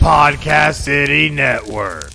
Podcast City Network.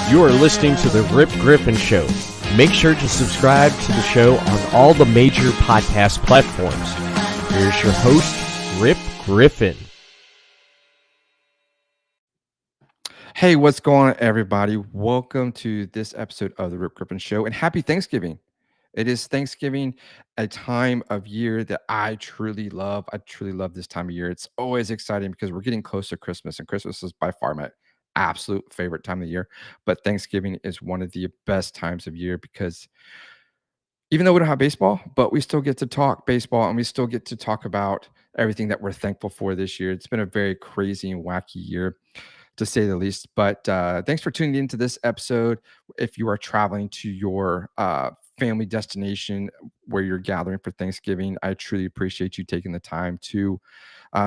You are listening to The Rip Griffin Show. Make sure to subscribe to the show on all the major podcast platforms. Here's your host, Rip Griffin. Hey, what's going on, everybody? Welcome to this episode of The Rip Griffin Show, and happy Thanksgiving. It is Thanksgiving, a time of year that I truly love. I truly love this time of year. It's always exciting because we're getting close to Christmas, and Christmas is by far my absolute favorite time of the year. But Thanksgiving is one of the best times of year because even though we don't have baseball, but we still get to talk baseball and we still get to talk about everything that we're thankful for this year. It's been a very crazy and wacky year, to say the least. But thanks for tuning into this episode. If you are traveling to your family destination where you're gathering for Thanksgiving, I truly appreciate you taking the time to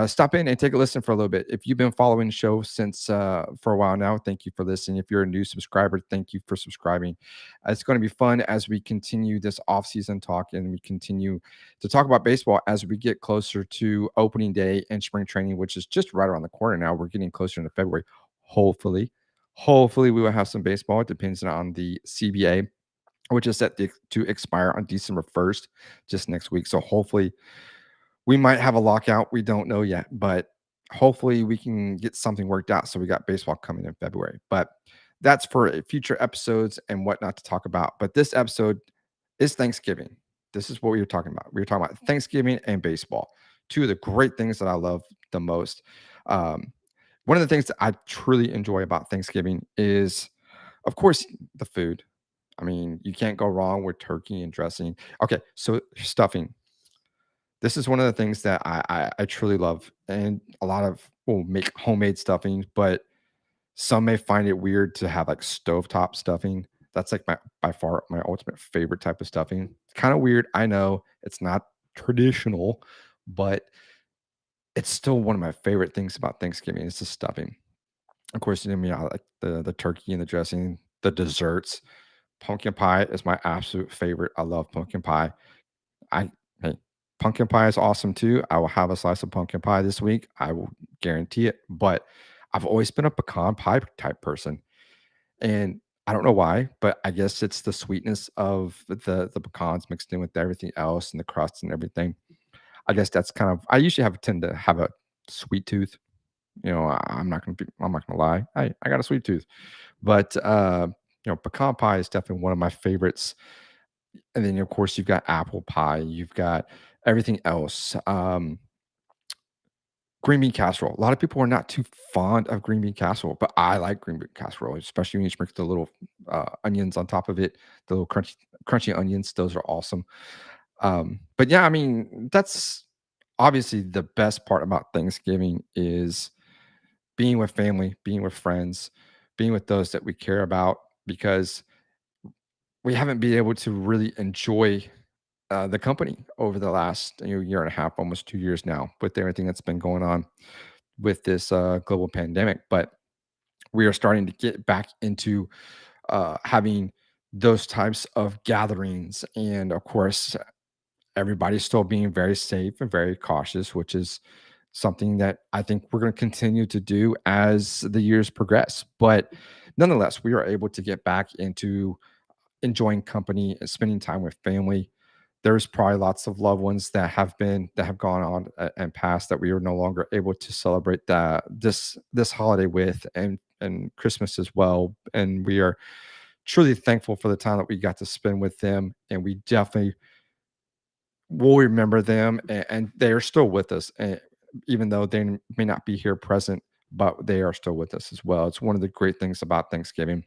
stop in and take a listen for a little bit. If you've been following the show since for a while now, thank you for listening. If you're a new subscriber, thank you for subscribing. It's going to be fun as we continue this off-season talk and we continue to talk about baseball as we get closer to opening day and spring training, which is just right around the corner now. We're getting closer into February. Hopefully we will have some baseball. It depends on the CBA, which is set to expire on December 1st, just next week. So hopefully we might have a lockout. We don't know yet, but hopefully we can get something worked out. So we got baseball coming in February, but that's for future episodes and whatnot to talk about. But this episode is Thanksgiving. This is what we were talking about. We were talking about Thanksgiving and baseball, two of the great things that I love the most. One of the things that I truly enjoy about Thanksgiving is, of course, the food. I mean, you can't go wrong with turkey and dressing. Okay, so stuffing. This is one of the things that I truly love, and a lot of will make homemade stuffing, but some may find it weird to have like stovetop stuffing. That's like by far my ultimate favorite type of stuffing. It's kind of weird. I know it's not traditional, but it's still one of my favorite things about Thanksgiving. It's the stuffing. Of course, I mean, I like the turkey and the dressing, the desserts. Pumpkin pie is my absolute favorite. I love pumpkin pie. I Hey, pumpkin pie is awesome too. I will have a slice of pumpkin pie this week. I will guarantee it. But I've always been a pecan pie type person, and I don't know why, but I guess it's the sweetness of the pecans mixed in with everything else and the crust and everything. I guess that's kind of. I usually tend to have a sweet tooth. I'm not gonna lie. I got a sweet tooth, but pecan pie is definitely one of my favorites. And then of course you've got apple pie, you've got everything else. Green bean casserole. A lot of people are not too fond of green bean casserole, but I like green bean casserole, especially when you sprinkle the little onions on top of it, the little crunchy onions. Those are awesome. But yeah, I mean, that's obviously the best part about Thanksgiving is being with family, being with friends, being with those that we care about, because we haven't been able to really enjoy the company over the last year and a half, almost 2 years now, with everything that's been going on with this global pandemic. But we are starting to get back into having those types of gatherings. And of course, everybody's still being very safe and very cautious, which is something that I think we're going to continue to do as the years progress. But nonetheless, we are able to get back into enjoying company and spending time with family. there's probably lots of loved ones that have gone on and passed that we are no longer able to celebrate this holiday with, and Christmas as well. And we are truly thankful for the time that we got to spend with them, and we definitely will remember them, and they are still with us, even though they may not be here present, but they are still with us as well. It's one of the great things about Thanksgiving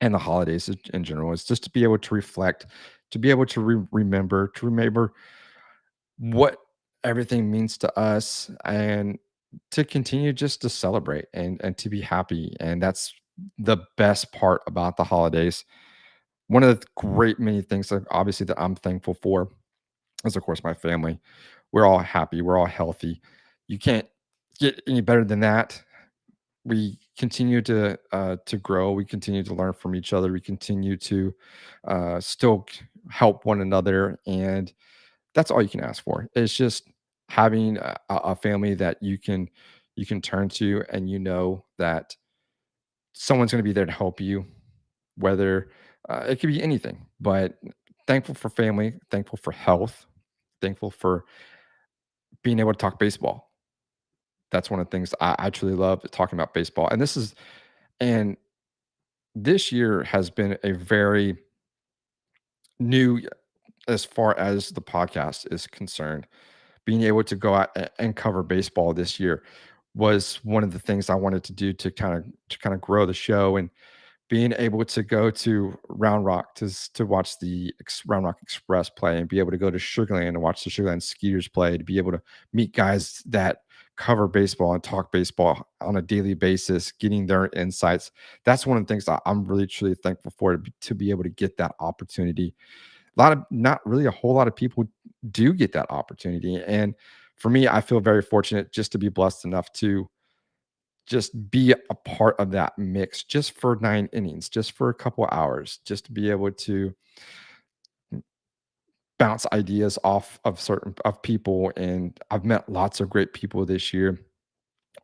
and the holidays in general is just to be able to reflect, to be able to to remember what everything means to us, and to continue just to celebrate and to be happy. And that's the best part about the holidays. One of the great many things that obviously that I'm thankful for is, of course, my family. We're all happy, we're all healthy. You can't get any better than that. We continue to grow, we continue to learn from each other, we continue to still help one another, and that's all you can ask for. It's just having a family that you can turn to, and you know that someone's going to be there to help you, whether it could be anything. But thankful for family, thankful for health, thankful for being able to talk baseball. That's one of the things I truly love, talking about baseball. And this year has been a very new, as far as the podcast is concerned. Being able to go out and cover baseball this year was one of the things I wanted to do to kind of grow the show, and being able to go to Round Rock to watch the Round Rock Express play, and be able to go to Sugarland and watch the Sugarland Skeeters play, to be able to meet guys that cover baseball and talk baseball on a daily basis, getting their insights. That's one of the things that I'm really truly thankful for, to be able to get that opportunity. Not really a whole lot of people do get that opportunity. And for me, I feel very fortunate just to be blessed enough to just be a part of that mix, just for 9 innings, just for a couple hours, just to be able to bounce ideas off of certain of people. And I've met lots of great people this year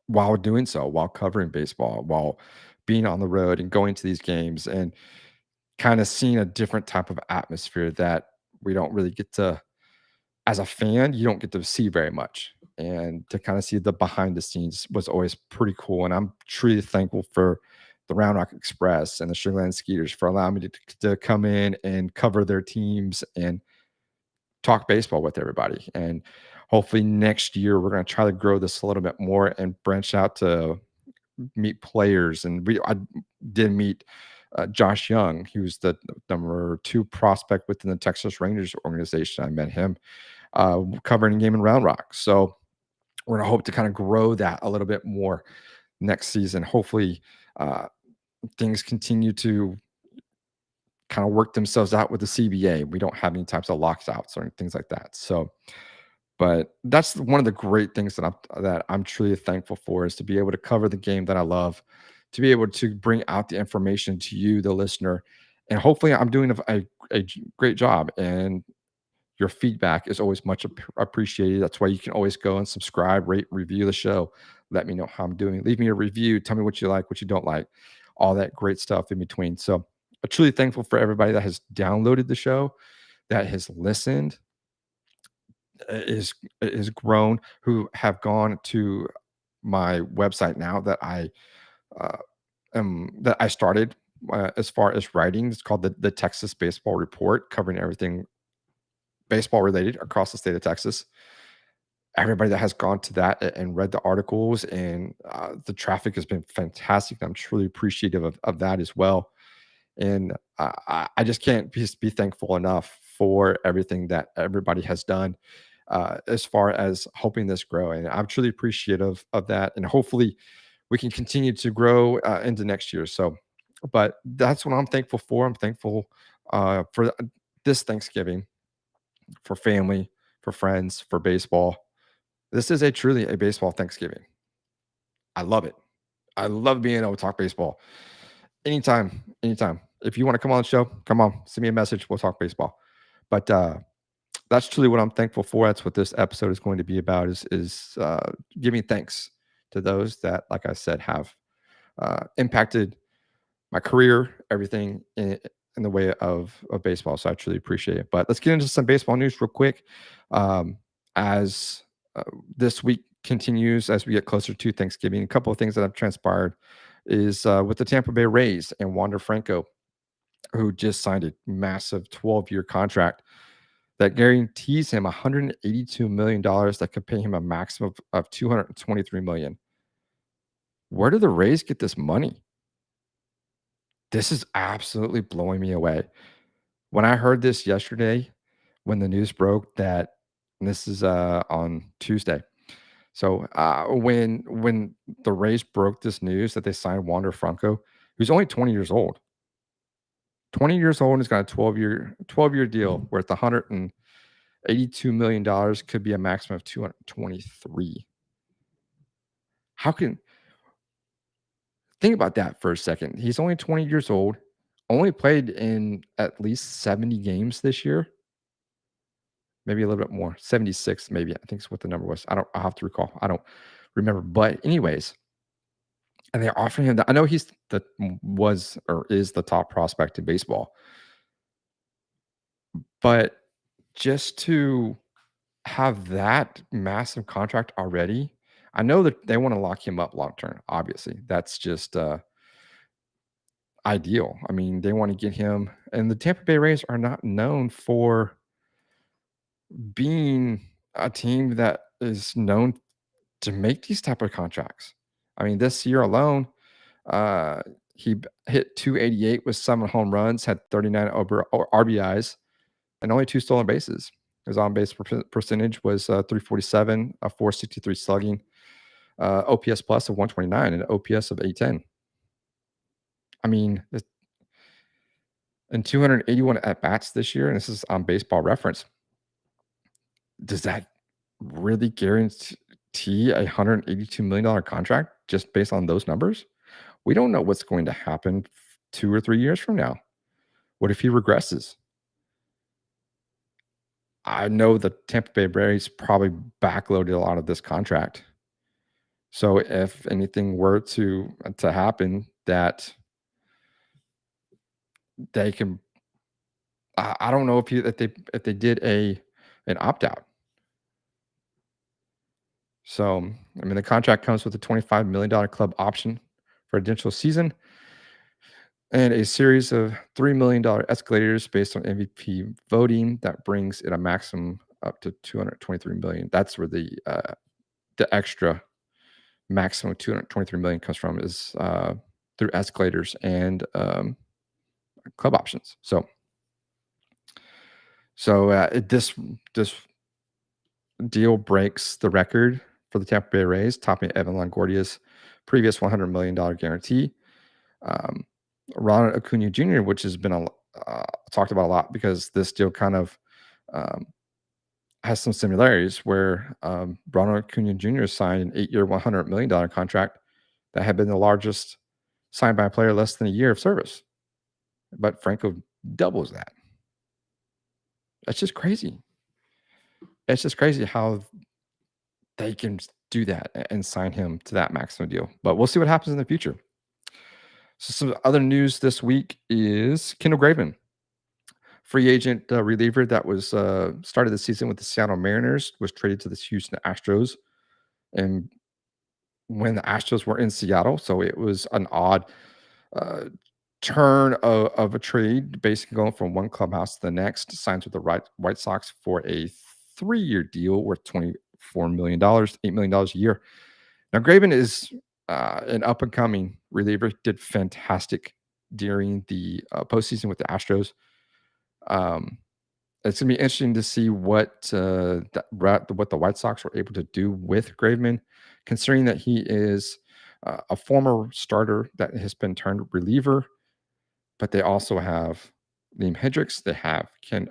while doing so, while covering baseball, while being on the road and going to these games, and kind of seeing a different type of atmosphere that we don't really get to, as a fan, you don't get to see very much. And to kind of see the behind the scenes was always pretty cool. And I'm truly thankful for the Round Rock Express and the Sugarland Skeeters for allowing me to come in and cover their teams and talk baseball with everybody. And hopefully next year, we're going to try to grow this a little bit more and branch out to meet players. And I did meet Josh Young. He was the number 2 prospect within the Texas Rangers organization. I met him covering a game in Round Rock. So we're going to hope to kind of grow that a little bit more next season. Hopefully, uh, things continue to kind of work themselves out with the CBA. We don't have any types of lockouts or things like that. So, but that's one of the great things that I'm truly thankful for, is to be able to cover the game that I love, to be able to bring out the information to you, the listener, and hopefully I'm doing a great job. And your feedback is always much appreciated. That's why you can always go and subscribe, rate, review the show. Let me know how I'm doing. Leave me a review. Tell me what you like, what you don't like, all that great stuff in between. So I'm truly thankful for everybody that has downloaded the show, that has listened, is grown, who have gone to my website now that uh, that I started as far as writing. It's called the Texas Baseball Report, covering everything baseball related across the state of Texas. Everybody that has gone to that and read the articles, and the traffic has been fantastic. I'm truly appreciative of that as well. And I just can't be thankful enough for everything that everybody has done as far as helping this grow. And I'm truly appreciative of that. And hopefully we can continue to grow into next year. So, but that's what I'm thankful for. I'm thankful for this Thanksgiving, for family, for friends, for baseball. This is a truly a baseball Thanksgiving. I love it. I love being able to talk baseball anytime, anytime. If you want to come on the show, come on, send me a message. We'll talk baseball. But that's truly what I'm thankful for. That's what this episode is going to be about, is giving thanks to those that, like I said, have impacted my career, everything in the way of baseball. So I truly appreciate it. But let's get into some baseball news real quick. As this week continues, as we get closer to Thanksgiving, a couple of things that have transpired is with the Tampa Bay Rays and Wander Franco, who just signed a massive 12-year contract that guarantees him $182 million that could pay him a maximum of $223 million. Where do the Rays get this money? This is absolutely blowing me away. When I heard this yesterday, when the news broke that, and this is on Tuesday. So when the Rays broke this news that they signed Wander Franco, who's only 20 years old. 20 years old and has got a 12-year deal worth $182 million, could be a maximum of 223. Think about that for a second. He's only 20 years old, only played in at least 70 games this year. Maybe a little bit more, 76, maybe. I think is what the number was. I'll have to recall. I don't remember. But anyways, and they're offering him that. I know he's is the top prospect in baseball. But just to have that massive contract already, I know that they want to lock him up long term. Obviously, that's just ideal. I mean, they want to get him, and the Tampa Bay Rays are not known for being a team that is known to make these type of contracts. I mean, this year alone, he hit 288 with 7 home runs, had 39 RBIs, and only 2 stolen bases. His on-base percentage was 347, a 463 slugging, OPS plus of 129, and an OPS of 810. I mean, and 281 at-bats this year, and this is on Baseball Reference. Does that really guarantee a $182 million contract just based on those numbers? We don't know what's going to happen 2 or 3 years from now. What if he regresses? I know the Tampa Bay Rays probably backloaded a lot of this contract. So if anything were to happen, that they can, I don't know if they did an opt out. So I mean, the contract comes with a $25 million club option for additional season and a series of $3 million escalators based on MVP voting that brings it a maximum up to $223 million. That's where the extra maximum $223 million comes from, is through escalators and club options. So this deal breaks the record for the Tampa Bay Rays, topping Evan Longoria's previous $100 million guarantee. Ronald Acuna Jr., which has been talked about a lot because this deal kind of has some similarities where Ronald Acuna Jr. signed an 8-year, $100 million contract that had been the largest signed by a player less than a year of service. But Franco doubles that. That's just crazy. It's just crazy how they can do that and sign him to that maximum deal. But we'll see what happens in the future. So some other news this week is Kendall Graveman, free agent reliever that was started the season with the Seattle Mariners, was traded to the Houston Astros. And when the Astros were in Seattle, so it was an odd turn of a trade, basically going from one clubhouse to the next. Signs with the White Sox for a 3-year deal worth $24 million, $8 million a year. Now, Graveman is an up-and-coming reliever, did fantastic during the postseason with the Astros. It's going to be interesting to see what the White Sox were able to do with Graveman, considering that he is a former starter that has been turned reliever. But they also have Liam Hendricks. They have Craig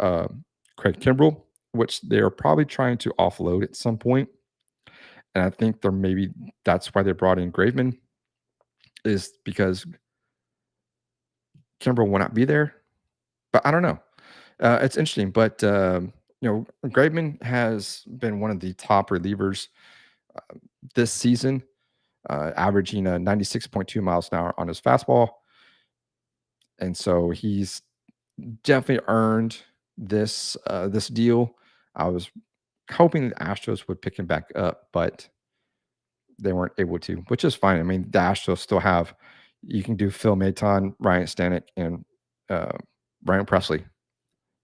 Kimbrell, which they're probably trying to offload at some point. And I think that's why they brought in Graveman, is because Kimbrell will not be there. But I don't know. It's interesting. But, Graveman has been one of the top relievers this season, averaging 96.2 miles an hour on his fastball. And so he's definitely earned this deal. I was hoping the Astros would pick him back up, but they weren't able to, which is fine. I mean, the Astros still have you can do Phil Maton, Ryan Stanek, and uh, Ryan Presley.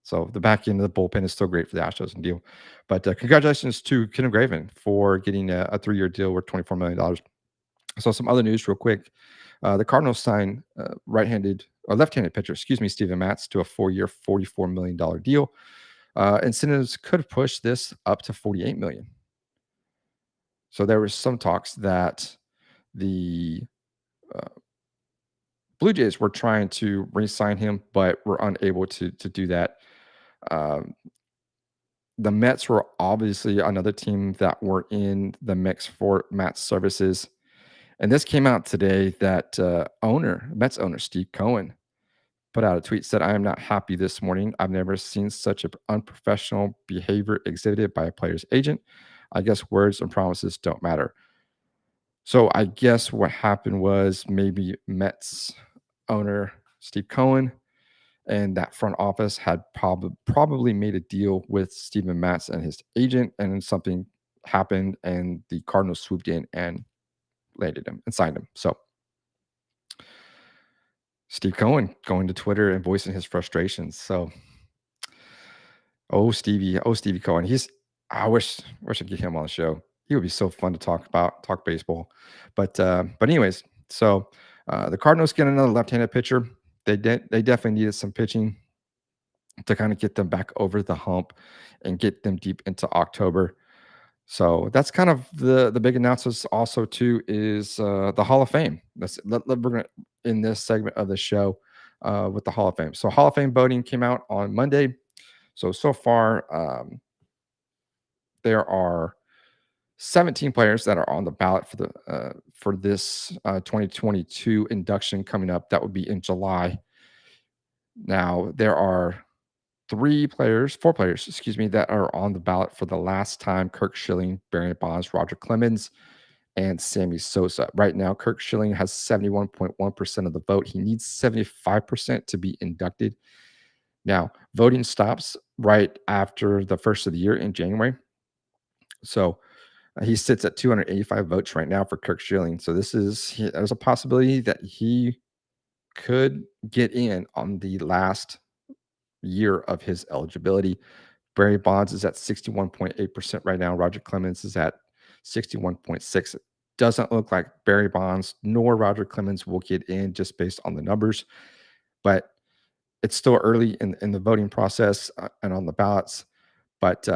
So the back end of the bullpen is still great for the Astros and deal. But congratulations to Ken Graven for getting a 3-year deal worth $24 million. So some other news real quick. The Cardinals signed left-handed pitcher, Steven Matz, to a 4-year, $44 million deal. Incentives could push this up to $48 million. So there was some talks that the Blue Jays were trying to re-sign him, but were unable to do that. The Mets were obviously another team that were in the mix for Matt's services. And this came out today that Mets owner Steve Cohen put out a tweet, said, "I am not happy this morning. I've never seen such an unprofessional behavior exhibited by a player's agent. I guess words and promises don't matter." So I guess what happened was maybe Mets owner Steve Cohen and that front office had probably made a deal with Steven Matz and his agent, and then something happened, and the Cardinals swooped in and landed him and signed him. So Steve Cohen going to Twitter and voicing his frustrations. So, Stevie Cohen. I wish I could get him on the show. He would be so fun to talk baseball. But anyways, so the Cardinals get another left-handed pitcher. They definitely needed some pitching to kind of get them back over the hump and get them deep into October. So that's kind of the big announcements. Also, too, is the Hall of Fame. We're gonna in this segment of the show with the Hall of Fame. So Hall of Fame voting came out on Monday. So far, there are 17 players that are on the ballot for this 2022 induction coming up. That would be in July. Now there are four players, that are on the ballot for the last time: Kirk Schilling, Barry Bonds, Roger Clemens, and Sammy Sosa. Right now, Kirk Schilling has 71.1% of the vote. He needs 75% to be inducted. Now, voting stops right after the first of the year in January. So he sits at 285 votes right now for Kirk Schilling. So there's a possibility that he could get in on the last year of his eligibility. Barry Bonds is at 61.8% right now. Roger Clemens is at 61.6%. Doesn't look like Barry Bonds nor Roger Clemens will get in just based on the numbers, but it's still early in the voting process and on the ballots. But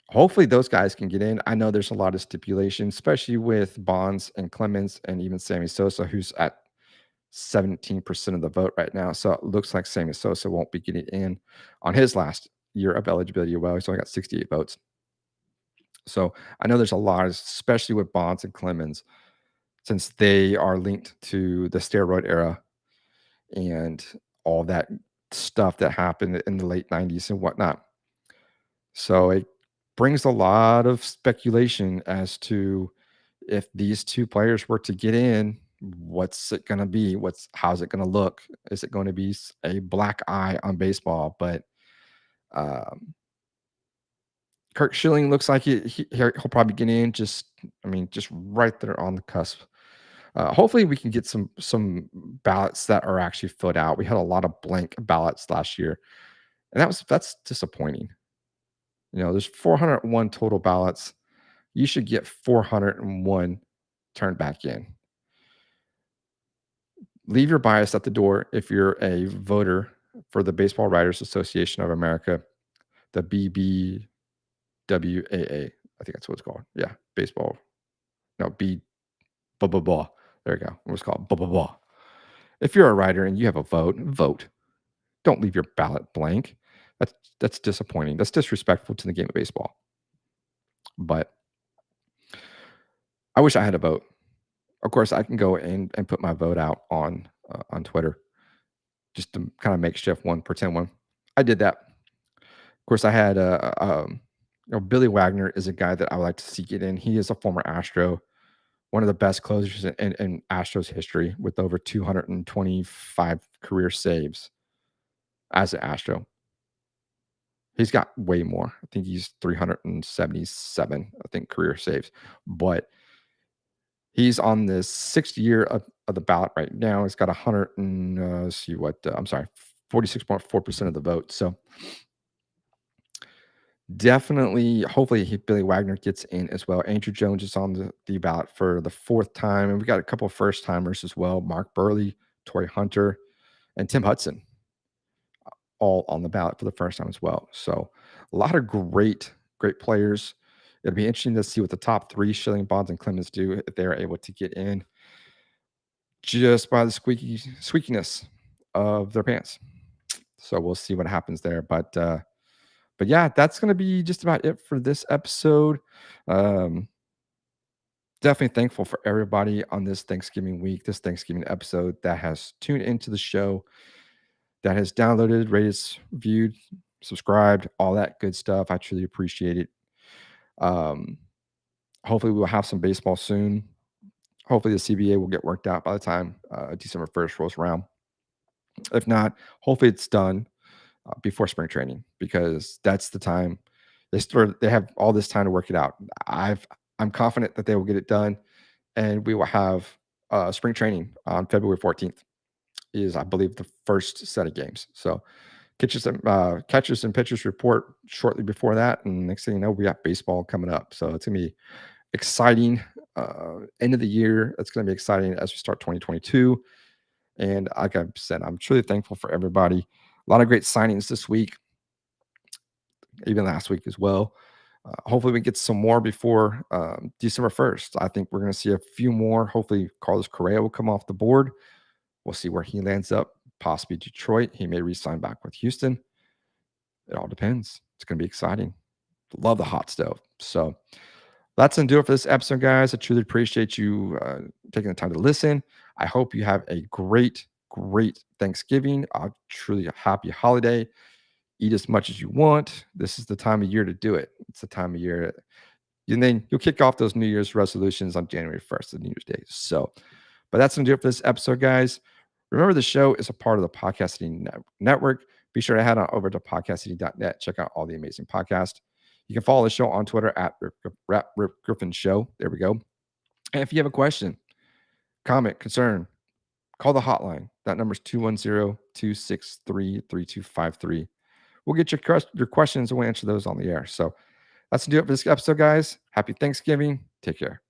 hopefully those guys can get in. I know there's a lot of stipulation, especially with Bonds and Clemens and even Sammy Sosa, who's at 17% of the vote right now. So it looks like Sammy Sosa won't be getting in on his last year of eligibility. Well, he's only got 68 votes. So I know there's a lot, especially with Bonds and Clemens, since they are linked to the steroid era and all that stuff that happened in the late 90s and whatnot. So it brings a lot of speculation as to if these two players were to get in, what's it going to be? How's it going to look? Is it going to be a black eye on baseball? But Kirk Schilling looks like he'll probably get in. Just right there on the cusp. Hopefully, we can get some ballots that are actually filled out. We had a lot of blank ballots last year, and that's disappointing. There's 401 total ballots. You should get 401 turned back in. Leave your bias at the door if you're a voter for the Baseball Writers Association of America, the BBWAA. I think that's what it's called. Yeah, baseball. No, blah, blah, blah. There you go. It was called blah, blah, blah. If you're a writer and you have a vote. Don't leave your ballot blank. That's disappointing. That's disrespectful to the game of baseball. But I wish I had a vote. Of course, I can go and put my vote out on Twitter, just to kind of makeshift one, pretend one. I did that. Of course, I had Billy Wagner is a guy that I would like to see get in. He is a former Astro, one of the best closers in Astros history with over 225 career saves. as an Astro. He's got way more. I think he's 377, I think, career saves. But he's on the 6th year of the ballot right now. He's got 100 and see what I'm sorry, 46.4% of the vote. So definitely, hopefully, Billy Wagner gets in as well. Andrew Jones is on the ballot for the 4th time, and we got a couple of first timers as well. Mark Burley, Torrey Hunter, and Tim Hudson, all on the ballot for the first time as well. So a lot of great players. It'll be interesting to see what the top 3, Schilling, Bonds, and Clemens, do if they're able to get in just by the squeakiness of their pants. So we'll see what happens there. But yeah, that's going to be just about it for this episode. Definitely thankful for everybody on this Thanksgiving week, this Thanksgiving episode that has tuned into the show, that has downloaded, rated, viewed, subscribed, all that good stuff. I truly appreciate it. Hopefully we'll have some baseball soon. Hopefully the CBA will get worked out by the time December 1st rolls around. If not, hopefully it's done before spring training, because that's the time they have all this time to work it out. I'm confident that they will get it done, and we will have spring training on February 14th is, I believe, the first set of games. So catchers and pitchers report shortly before that, and next thing you know, we got baseball coming up. So it's gonna be exciting. End of the year, it's gonna be exciting as we start 2022. And like I said, I'm truly thankful for everybody. A lot of great signings this week, even last week as well. Hopefully we get some more before December 1st. I think we're going to see a few more. Hopefully Carlos Correa will come off the board. We'll see where he lands up, possibly Detroit. He may re-sign back with Houston. It all depends. It's going to be exciting. Love the hot stove. So that's going to do it for this episode, guys. I truly appreciate you taking the time to listen. I hope you have a great Thanksgiving. A truly happy holiday. Eat as much as you want. This is the time of year to do it. It's the time of year. And then you'll kick off those New Year's resolutions on January 1st, the New Year's Day. So, but that's going to do it for this episode, guys. Remember, the show is a part of the Podcasting Network. Be sure to head on over to podcasting.net. Check out all the amazing podcasts. You can follow the show on Twitter at Rip Griffin Show. There we go. And if you have a question, comment, concern, call the hotline. That number is 210-263-3253. We'll get your questions and we'll answer those on the air. So that's to do it for this episode, guys. Happy Thanksgiving. Take care.